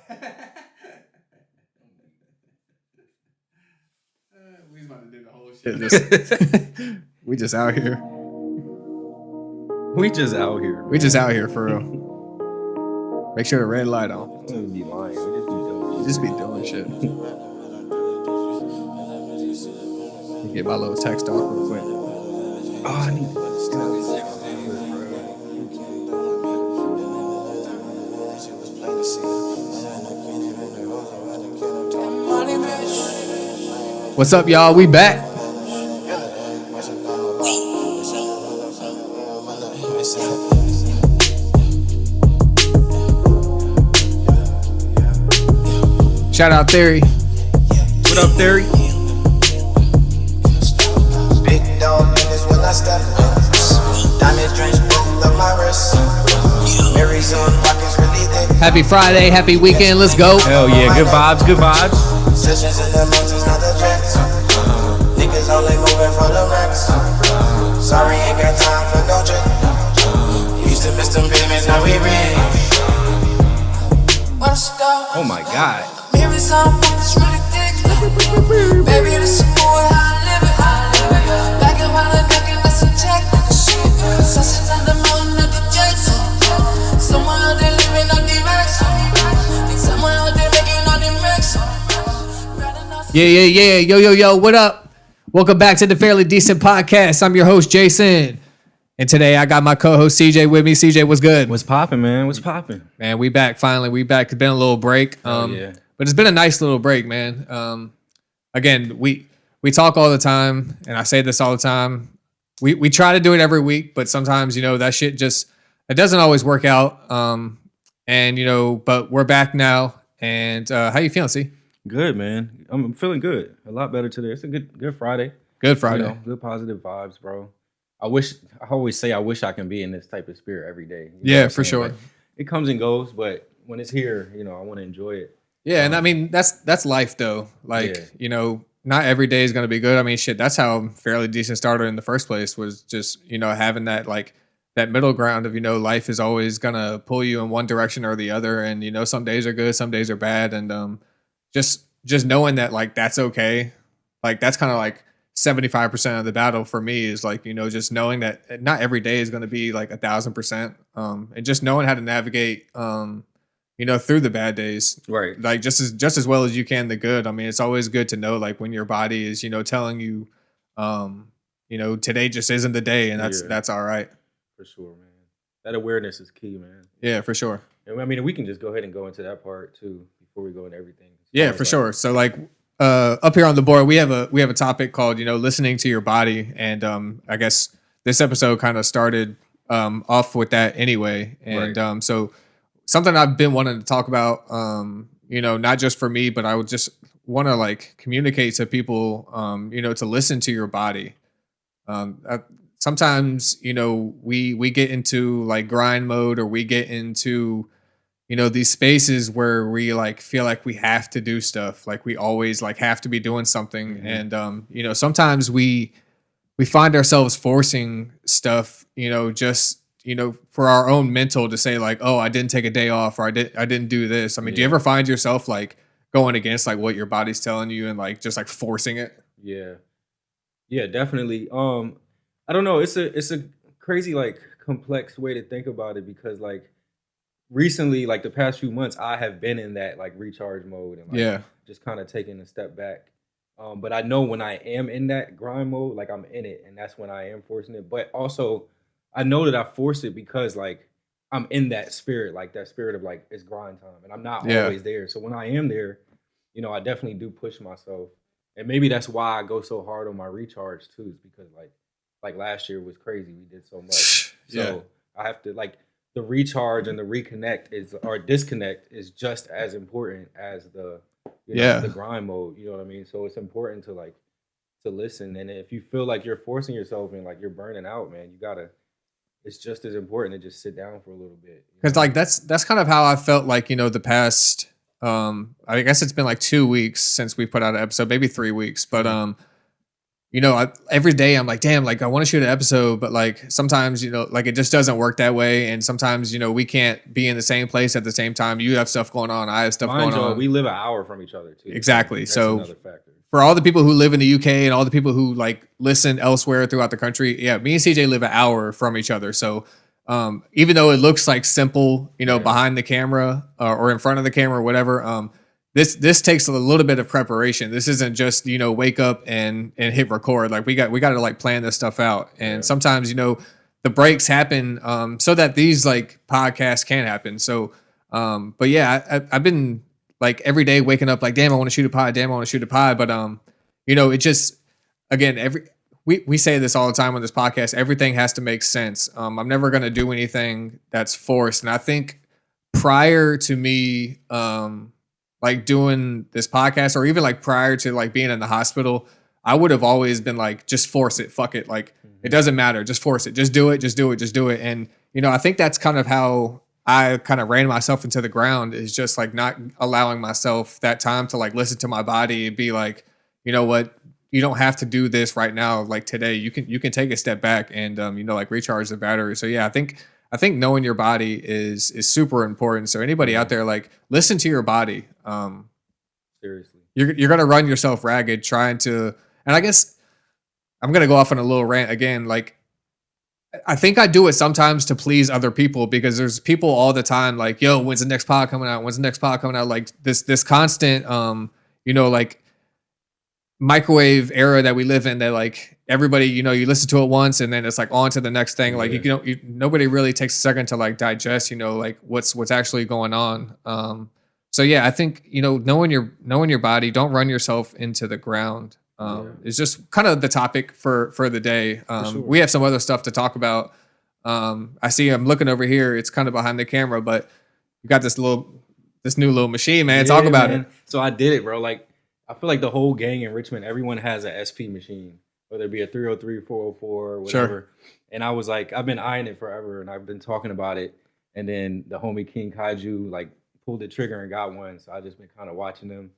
We just about to do the whole shit. We just out here. We just out here. We just out here for real. Make sure the red light on. We be lying. We just be doing shit. Get my little text off real quick. Oh, I need to What's up, y'all? We back. Shout out Theory. What up, Theory? Big dog minutes when I step. Diamond drench both of my wrists. Mary's on pockets really thick. Happy Friday, happy weekend. Let's go. Hell yeah, good vibes, good vibes. Sessions in the mountains, not the jacks. Niggas only moving for the racks. Sorry, ain't got time for no trick. Used to miss them payments, now we rich. Oh my God. Mary's on pockets really thick. Baby, this is more how I live it. Back and while I'm knocking, that's a check. Sessions on the mountain, not the jacks. Someone out there living on the racks. Someone out there making all them racks. Yeah. Yo. What up? Welcome back to the Fairly Decent Podcast. I'm your host, Jason. And today I got my co-host, CJ, with me. CJ, what's good? What's popping, man? What's popping? Man, we back finally. We back. It's been a little break. Yeah. But it's been a nice little break, man. Again, we talk all the time, and I say this all the time. We try to do it every week, but sometimes, that shit just, it doesn't always work out. But we're back now. And how you feeling, C? Good, man. I'm feeling good. A lot better today. It's a good Friday. Good Friday. Good positive vibes, bro. I always say I wish I can be in this type of spirit every day. Yeah, for sure. But it comes and goes, but when it's here, I want to enjoy it. Yeah, and I mean that's life though. Not every day is gonna be good. I mean, shit, that's how Fairly Decent started in the first place, was just, having that that middle ground of, life is always gonna pull you in one direction or the other. And some days are good, some days are bad. And just knowing that that's okay. That's kind of 75% of the battle for me is just knowing that not every day is gonna be 1,000%. And just knowing how to navigate through the bad days, Right. Just as well as you can the good. I mean, it's always good to know when your body is, telling you, today just isn't the day, and that's all right. For sure, man. That awareness is key, man. Yeah, for sure. And I mean, we can just go ahead and go into that part too before we go into everything. Yeah, for sure. So up here on the board, we have a topic called, listening to your body. And I guess this episode kind of started off with that anyway. And right. So something I've been wanting to talk about, not just for me, but I would just want to communicate to people, to listen to your body. Sometimes, we get into grind mode, or we get into, these spaces where we feel like we have to do stuff. We always have to be doing something. Mm-hmm. And, sometimes we find ourselves forcing stuff, just, for our own mental to say oh, I didn't take a day off, or I didn't do this. I mean, do you ever find yourself going against what your body's telling you and just forcing it? Yeah, definitely. I don't know. It's a crazy, complex way to think about it, because recently, the past few months, I have been in that recharge mode and just kind of taking a step back. But I know when I am in that grind mode, I'm in it, and that's when I am forcing it. But also, I know that I force it because I'm in that spirit, that spirit of it's grind time, and I'm not always there. So when I am there, I definitely do push myself, and maybe that's why I go so hard on my recharge too, is because like last year was crazy. We did so much, so I have to the recharge and the reconnect or disconnect is just as important as the the grind mode. You know what I mean? So it's important to listen, and if you feel like you're forcing yourself and you're burning out, man, you gotta. It's just as important to just sit down for a little bit. Because that's kind of how I felt the past, I guess it's been 2 weeks since we put out an episode, maybe 3 weeks. But, you know, every day I'm like, damn, like I want to shoot an episode, but like sometimes, you know, like it just doesn't work that way. And sometimes, you know, we can't be in the same place at the same time. You have stuff going on. I have stuff going on. We live an hour from each other too. Exactly. So another factor. For all the people who live in the UK and all the people who like listen elsewhere throughout the country, yeah, me and CJ live an hour from each other. So even though it looks like simple, you know, behind the camera or in front of the camera or whatever, this takes a little bit of preparation. This isn't just, you know, wake up and hit record. Like we got to like plan this stuff out. And sometimes, you know, the breaks happen so that these like podcasts can happen. So, but yeah, I've been like every day waking up like, damn, I want to shoot a pod. Damn, I want to shoot a pod. But, you know, it just, again, we say this all the time on this podcast, everything has to make sense. I'm never going to do anything that's forced. And I think prior to me, like doing this podcast or even like prior to like being in the hospital, I would have always been like, just force it. Fuck it. Like, it doesn't matter. Just force it. Just do it. Just do it. Just do it. And, you know, I think that's kind of how I kind of ran myself into the ground, is just like not allowing myself that time to like listen to my body and be like, you know what, you don't have to do this right now. Like today, you can take a step back and, you know, like recharge the battery. So yeah, I think knowing your body is super important. So anybody out there, like listen to your body. Seriously, you're going to run yourself ragged trying to, and I guess I'm going to go off on a little rant again. Like, I think I do it sometimes to please other people, because there's people all the time like, yo, when's the next pod coming out? When's the next pod coming out? Like this constant, you know, like microwave era that we live in, that like everybody, you know, you listen to it once and then it's like on to the next thing. Like, you know, nobody really takes a second to like digest, you know, like what's actually going on. So yeah, I think, you know, knowing your body, don't run yourself into the ground. It's just kind of the topic for the day. Sure. We have some other stuff to talk about. I see I'm looking over here. It's kind of behind the camera, but you got this new little machine, man. Talk about it. So I did it, bro. Like, I feel like the whole gang in Richmond, everyone has an SP machine, whether it be a 303, 404, whatever. Sure. And I was like, I've been eyeing it forever and I've been talking about it. And then the homie King Kaiju like pulled the trigger and got one. So I just been kind of watching them.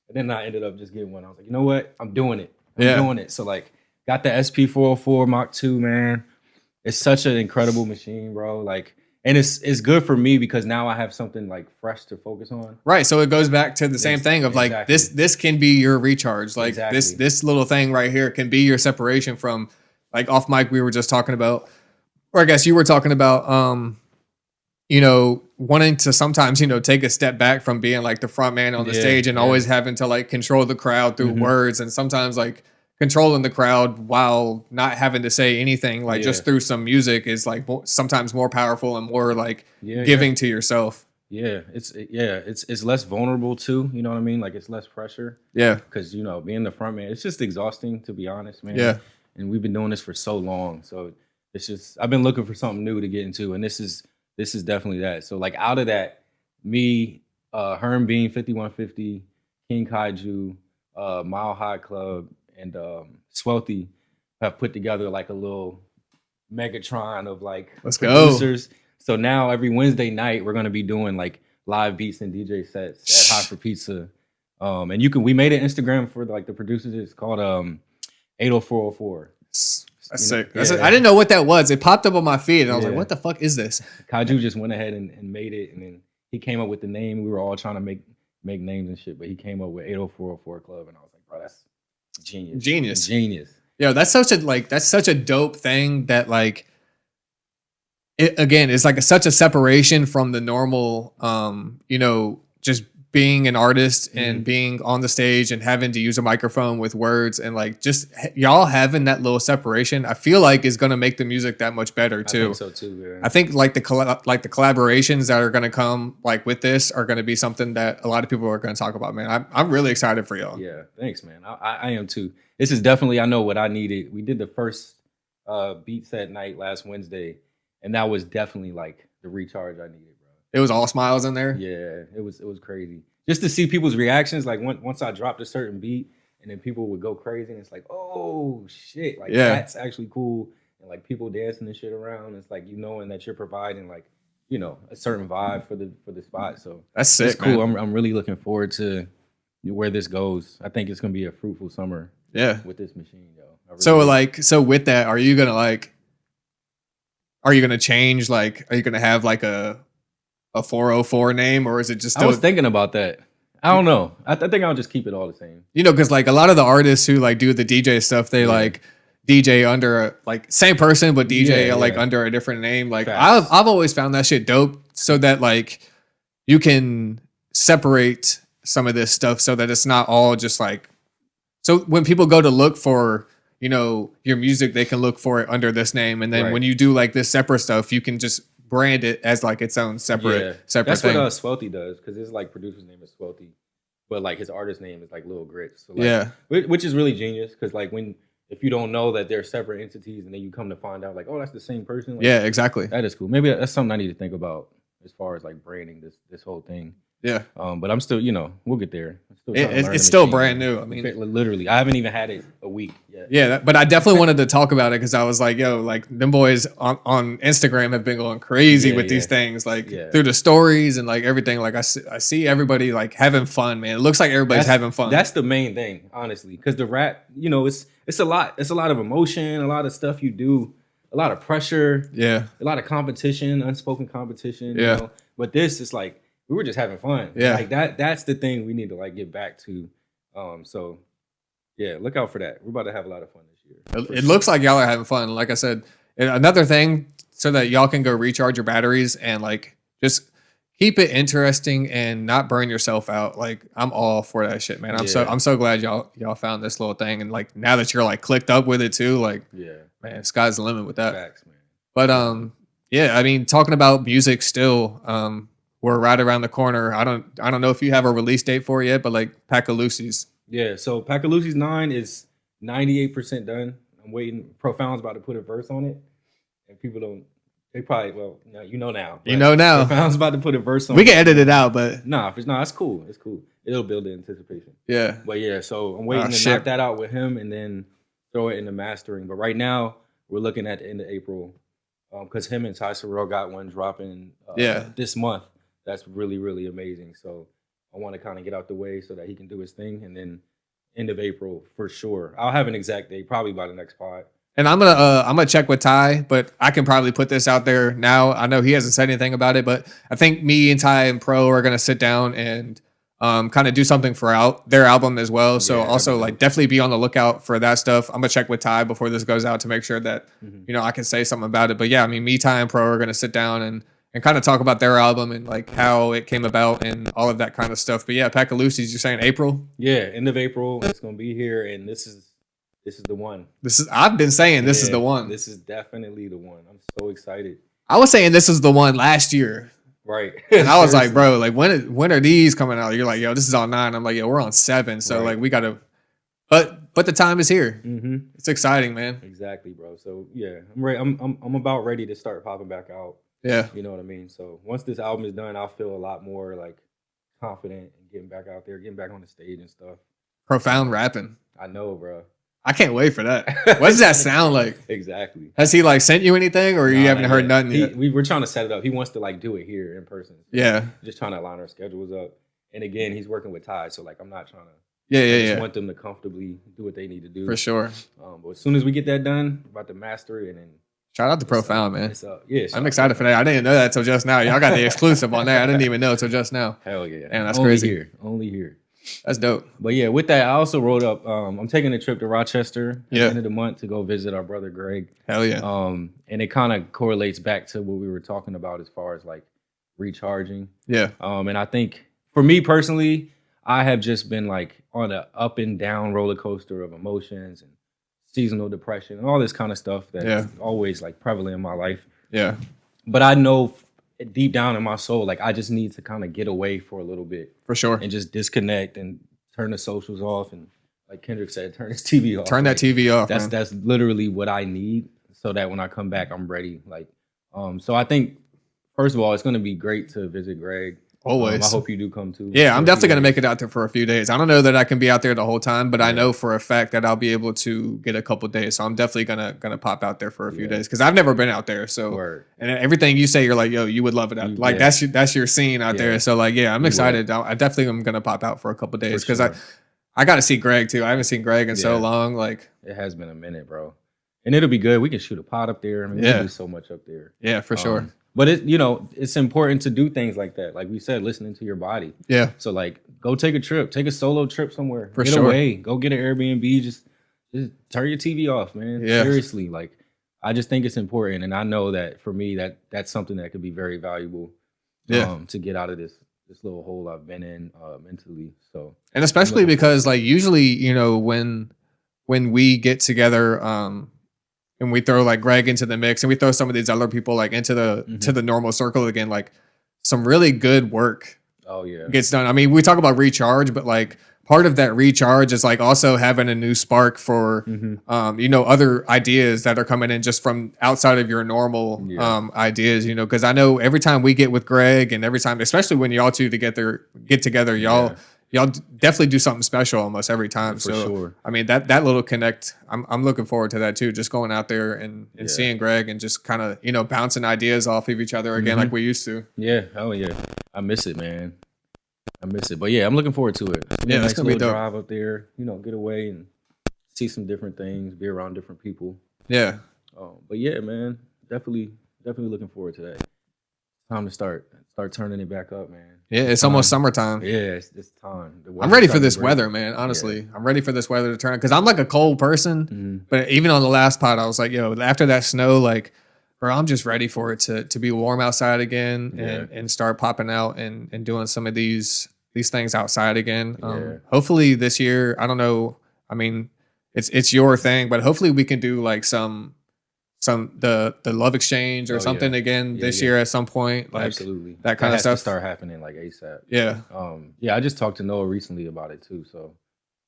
And then I ended up just getting one. I was like, you know what? I'm doing it. I'm doing it. So like, got the SP404 Mach 2, man. It's such an incredible machine, bro. Like, and it's good for me because now I have something like fresh to focus on. Right. So it goes back to the same thing of like, this can be your recharge. Like this little thing right here can be your separation from, like, off mic we were just talking about, or I guess you were talking about, you know, wanting to sometimes, you know, take a step back from being like the front man on the stage and always having to like control the crowd through words, and sometimes like controlling the crowd while not having to say anything, like just through some music is like sometimes more powerful and more like giving to yourself. It's less vulnerable too. You know what I mean? Like it's less pressure. Yeah. Because, you know, being the front man, it's just exhausting, to be honest, man. Yeah. And we've been doing this for so long. So it's just, I've been looking for something new to get into. And this is definitely that. So like out of that, me, Herm Bean, 5150, King Kaiju, Mile High Club, and Swelthy have put together like a little Megatron of like producers. Go. So now every Wednesday night we're gonna be doing like live beats and DJ sets at Hot for Pizza. And we made an Instagram for like the producers. It's called 80404. That's sick. Yeah. I didn't know what that was. It popped up on my feed and I was like, what the fuck is this? Kaiju just went ahead and made it, and then he came up with the name. We were all trying to make names and shit, but he came up with 80404 Club, and I was like, bro, that's genius. Yeah, that's such a dope thing that like it again is like such a separation from the normal you know, just being an artist and being on the stage and having to use a microphone with words, and like just y'all having that little separation, I feel like is going to make the music that much better too. I think so too. Yeah. I think like the collaborations that are going to come like with this are going to be something that a lot of people are going to talk about, man. I'm really excited for y'all. Yeah, thanks, man. I am too. This is definitely, I know what I needed. We did the first beat set night last Wednesday, and that was definitely like the recharge I needed. It was all smiles in there. Yeah, it was crazy. Just to see people's reactions, like once I dropped a certain beat, and then people would go crazy, and it's like, oh shit, like that's actually cool, and like people dancing and shit around. It's like, you knowing that you're providing like, you know, a certain vibe for the spot. So that's sick. It's cool. I'm really looking forward to where this goes. I think it's gonna be a fruitful summer. Yeah, with this machine, yo. So like, so with that, are you gonna change, like, are you gonna have like a 404 name, or is it just still? I was thinking about that. I don't know. I think I'll just keep it all the same. You know, because like a lot of the artists who like do the DJ stuff, they like DJ under like same person, but DJ like under a different name. Like I've always found that shit dope, so that like you can separate some of this stuff so that it's not all just like. So when people go to look for, you know, your music, they can look for it under this name, and then when you do like this separate stuff, you can just brand it as like its own separate That's thing. That's what Swelty does, because his like producer's name is Swelty, but like his artist name is like Lil Grits. So, like, which is really genius, because like if you don't know that they're separate entities, and then you come to find out like, oh, that's the same person. Like, yeah, exactly. That is cool. Maybe that's something I need to think about as far as like branding this whole thing. Yeah. But I'm still, you know, we'll get there. It's still brand new. I mean, literally, I haven't even had it a week yet. Yeah, but I definitely wanted to talk about it because I was like, yo, like them boys on Instagram have been going crazy with these things, like through the stories and like everything. Like I see everybody like having fun, man. It looks like everybody's having fun. That's the main thing, honestly, because the rap, you know, it's a lot. It's a lot of emotion, a lot of stuff you do, a lot of pressure. Yeah. A lot of competition, unspoken competition. Yeah. You know? But this is like, we were just having fun. Yeah. Like that's the thing we need to like get back to. So yeah, look out for that. We're about to have a lot of fun this year. It looks like y'all are having fun. Like I said, another thing so that y'all can go recharge your batteries and like just keep it interesting and not burn yourself out. Like I'm all for that shit, man. I'm so glad y'all found this little thing, and like now that you're like clicked up with it too, like man, sky's the limit with that. Facts, man. But yeah, I mean, talking about music still, we're right around the corner. I don't know if you have a release date for it yet, but like Pack of Lucy's. Yeah, so Pack of Lucy's 9 is 98% done. I'm waiting. Profound's about to put a verse on it, and people don't. They probably you know now. You know now. Profound's about to put a verse on. We can edit it out, but it's cool. It's cool. It'll build the anticipation. Yeah. But yeah, so I'm waiting to knock that out with him and then throw it into mastering. But right now we're looking at the end of April, because him and Ty Sorrell got one dropping this month. That's really, really amazing. So I want to kind of get out the way so that he can do his thing. And then end of April for sure. I'll have an exact date, probably by the next pod. And I'm gonna check with Ty, but I can probably put this out there now. I know he hasn't said anything about it, but I think me and Ty and Pro are gonna sit down and kind of do something for their album as well. So also like definitely be on the lookout for that stuff. I'm gonna check with Ty before this goes out to make sure that you know I can say something about it. But yeah, I mean, me, Ty, and Pro are gonna sit down and kind of talk about their album and like how it came about and all of that kind of stuff. But yeah, Pack of Lucy's, you're saying April? Yeah, end of April. It's gonna be here, and this is the one. I've been saying this is the one. This is definitely the one. I'm so excited. I was saying this is the one last year. Right. And I was like, bro, like when are these coming out? You're like, yo, this is on 9. I'm like, yo, we're on 7. So like we gotta but the time is here. Mm-hmm. It's exciting, man. Exactly, bro. So yeah, I'm ready. I'm about ready to start popping back out. Yeah. You know what I mean? So once this album is done, I'll feel a lot more like confident in getting back out there, getting back on the stage and stuff. Profound rapping. I know, bro. I can't wait for that. What does that sound like? Exactly. Has he like sent you anything, or you haven't heard nothing yet? We're trying to set it up. He wants to like do it here in person. So yeah. Just trying to line our schedules up. And again, he's working with Ty, so like I'm not trying to. I just want them to comfortably do what they need to do. For sure. But as soon as we get that done, I'm about to master it and then. Shout out to Profound, man. Yeah, I'm excited for that. I didn't know that till just now. Y'all got the exclusive on there. I didn't even know till just now. Hell yeah. And that's crazy. Only here. That's dope. But yeah, with that, I also wrote up, I'm taking a trip to Rochester at the end of the month to go visit our brother Greg. Hell yeah. And it kind of correlates back to what we were talking about as far as like recharging. Yeah. And I think for me personally, I have just been like on an up and down roller coaster of emotions and seasonal depression and all this kind of stuff that's always like prevalent in my life. Yeah. But I know deep down in my soul, like I just need to kind of get away for a little bit. For sure. And just disconnect and turn the socials off. And like Kendrick said, turn his TV off. Turn that TV off. That's literally what I need so that when I come back, I'm ready. Like, so I think, first of all, it's going to be great to visit Greg. Always. I hope you do come too. Yeah, I'm definitely going to make it out there for a few days. I don't know that I can be out there the whole time, but I know for a fact that I'll be able to get a couple days. So I'm definitely gonna pop out there for a few days because I've never been out there. So and everything you say, you're like, yo, you would love it. Like that's your scene out there. So like, yeah, I'm excited. I definitely am gonna pop out for a couple days because I I got to see Greg too. I haven't seen Greg in so Yeah. long. Like, It has been a minute, bro. And it'll be good. We can shoot a pod up there. I mean, we Yeah. can do so much up there. yeah, for sure. But it's important to do things like that. Like we said, listening to your body. Yeah, So like, go take a trip, take a solo trip somewhere. For get sure. away, go get an Airbnb. Just turn your TV off, man. Yeah. Seriously, like I just think it's important, and I know that for me, that's something that could be very valuable. Yeah. To get out of this little hole I've been in mentally. So and especially looking because like usually, you know, when we get together, and we throw like Greg into the mix, and we throw some of these other people like into the to the normal circle again, like some really good work oh yeah, gets done. I mean, we talk about recharge, but like part of that recharge is like also having a new spark for you know, other ideas that are coming in just from outside of your normal ideas, you know, because I know every time we get with Greg and every time, especially when y'all two get together, y'all definitely do something special almost every time. For So sure. I mean that little connect, I'm looking forward to that too. Just going out there and seeing Greg and just kind of, you know, bouncing ideas off of each other again like we used to. Yeah, oh yeah, I miss it, man. I miss it, but yeah, I'm looking forward to it. Yeah, nice it's gonna be little dope. drive up there, you know, get away and see some different things, be around different people. Yeah. But yeah, man, definitely looking forward to that. Time to start turning it back up, man. Yeah, it's almost summertime. Yeah, it's time. The I'm weather's ready for starting this to break. weather, man. Honestly, I'm ready for this weather to turn because I'm like a cold person. But even on the last pod, I was like, yo, after that snow, like, bro, I'm just ready for it to be warm outside again and start popping out and doing some of these things outside again. Hopefully this year, I don't know. I mean, it's your thing, but hopefully we can do like some the love exchange or something again this year at some point. Like absolutely, that kind of has stuff to start happening like ASAP. Yeah. I just talked to Noah recently about it too. So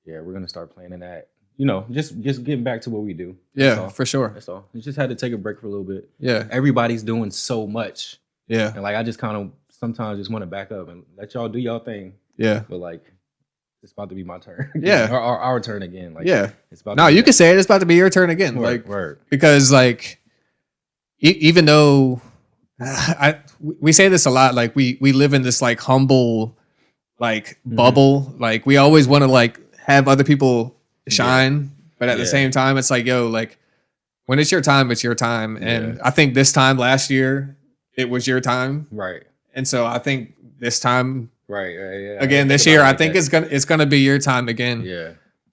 yeah, we're gonna start planning that. You know, just getting back to what we do. That's all. For sure. That's all. We just had to take a break for a little bit. Yeah. Everybody's doing so much. Yeah. And like I just kind of sometimes just want to back up and let y'all do y'all thing. Yeah. But like it's about to be my turn. Yeah. Or our turn again. Like it's about No, to be you can say it. It's about to be your turn again. word. Because like even though we say this a lot, like we live in this like humble like bubble. Like we always want to like have other people shine, but at the same time, it's like, yo, like when it's your time, it's your time. And I think this time last year, it was your time. Right. And so I think this time, Right. Yeah. again this year, I think it's gonna be your time again. Yeah.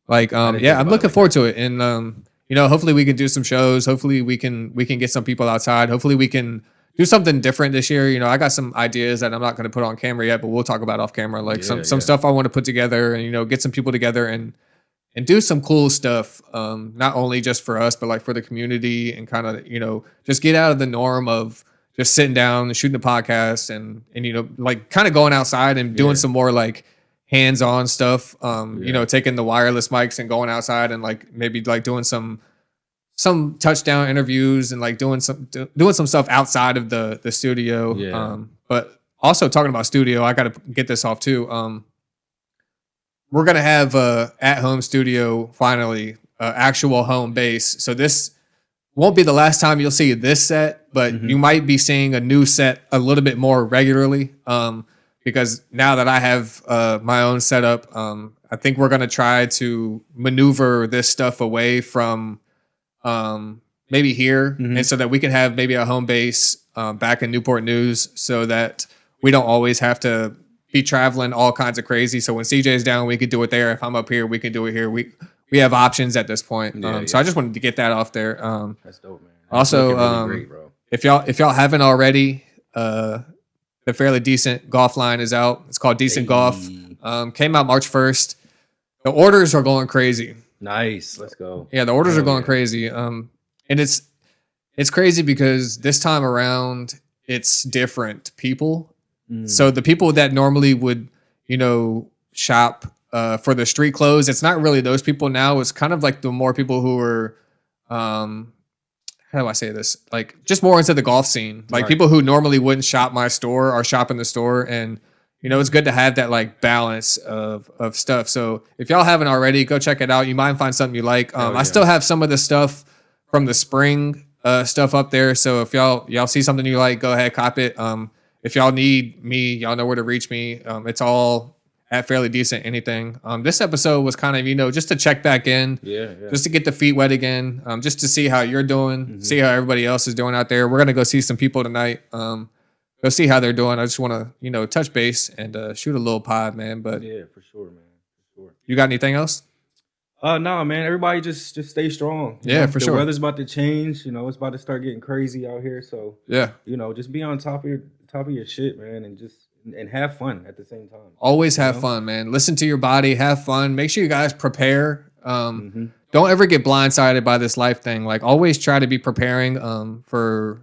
Like I'm looking forward to it. And you know, hopefully we can do some shows. Hopefully we can get some people outside. Hopefully we can do something different this year. You know, I got some ideas that I'm not going to put on camera yet, but we'll talk about off camera. Like some stuff I want to put together and, you know, get some people together and do some cool stuff. Not only just for us, but like for the community and kind of, you know, just get out of the norm of just sitting down and shooting a podcast and, you know, like kind of going outside and doing some more like hands-on stuff. You know, taking the wireless mics and going outside and like maybe like doing some touchdown interviews and like doing some stuff outside of the studio. But also talking about studio, I got to get this off too. We're going to have a at-home studio, finally, actual home base. So this won't be the last time you'll see this set, but you might be seeing a new set a little bit more regularly. Because now that I have my own setup, I think we're going to try to maneuver this stuff away from maybe here, and so that we can have maybe a home base back in Newport News, so that we don't always have to be traveling all kinds of crazy. So when CJ's down, we could do it there. If I'm up here, we can do it here. We have options at this point. So I just wanted to get that off there. That's dope, man. Also, really great, bro. if y'all haven't already, the Fairly Decent golf line is out. It's called Decent Golf. Came out March 1st. The orders are going crazy. Nice. Let's go. Yeah, the orders are going crazy. And it's crazy because this time around it's different people. So the people that normally would, you know, shop for the street clothes, it's not really those people now. It's kind of like the more people who are how do I say this? Like just more into the golf scene. Like people who normally wouldn't shop my store are shopping the store, and you know, it's good to have that like balance of stuff. So if y'all haven't already, go check it out. You might find something you like. I still have some of the stuff from the spring stuff up there. So if y'all see something you like, go ahead, cop it. If y'all need me, y'all know where to reach me. It's all at Fairly Decent anything. This episode was kind of, just to check back in. Yeah. Just to get the feet wet again. Just to see how you're doing, see how everybody else is doing out there. We're going to go see some people tonight. Go see how they're doing. I just want to, touch base and shoot a little pod, man. But yeah, for sure, man. For sure. You got anything else? No, man. Everybody just stay strong. Yeah, for sure. The weather's about to change. It's about to start getting crazy out here. So yeah, just be on top of your shit, man, and have fun at the same time. Always have fun, man. Listen to your body, have fun. Make sure you guys prepare. Don't ever get blindsided by this life thing. Like, always try to be preparing for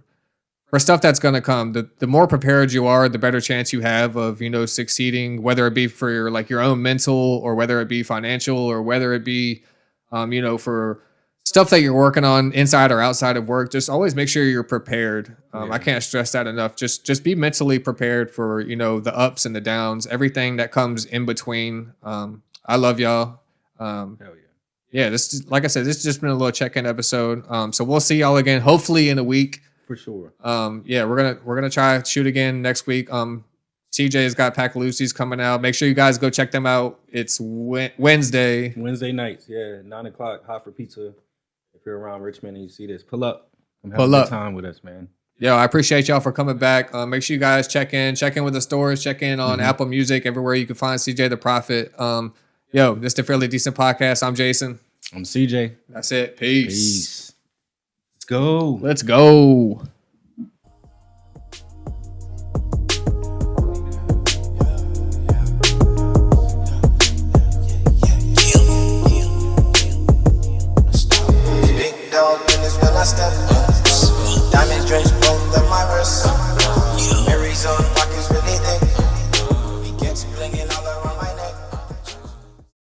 stuff that's going to come. The more prepared you are, the better chance you have of, succeeding, whether it be for your own mental, or whether it be financial, or whether it be, for stuff that you're working on inside or outside of work. Just always make sure you're prepared. I can't stress that enough. Just be mentally prepared for, the ups and the downs, everything that comes in between. I love y'all. Hell yeah. Yeah, this, like I said, this has just been a little check-in episode. So we'll see y'all again, hopefully in a week. For sure. Yeah, we're gonna try to shoot again next week. CJ's got Packaloozies coming out. Make sure you guys go check them out. It's Wednesday. Wednesday nights, 9:00, hot for pizza. If you're around Richmond and you see this, pull up. Come have a good time with us, man. Yo, I appreciate y'all for coming back. Make sure you guys check in with the stores, check in on Apple Music, everywhere you can find CJ the Prophet. Yo, this is the Fairly Decent Podcast. I'm Jason. I'm CJ. That's it. Peace. Let's go. Let's go.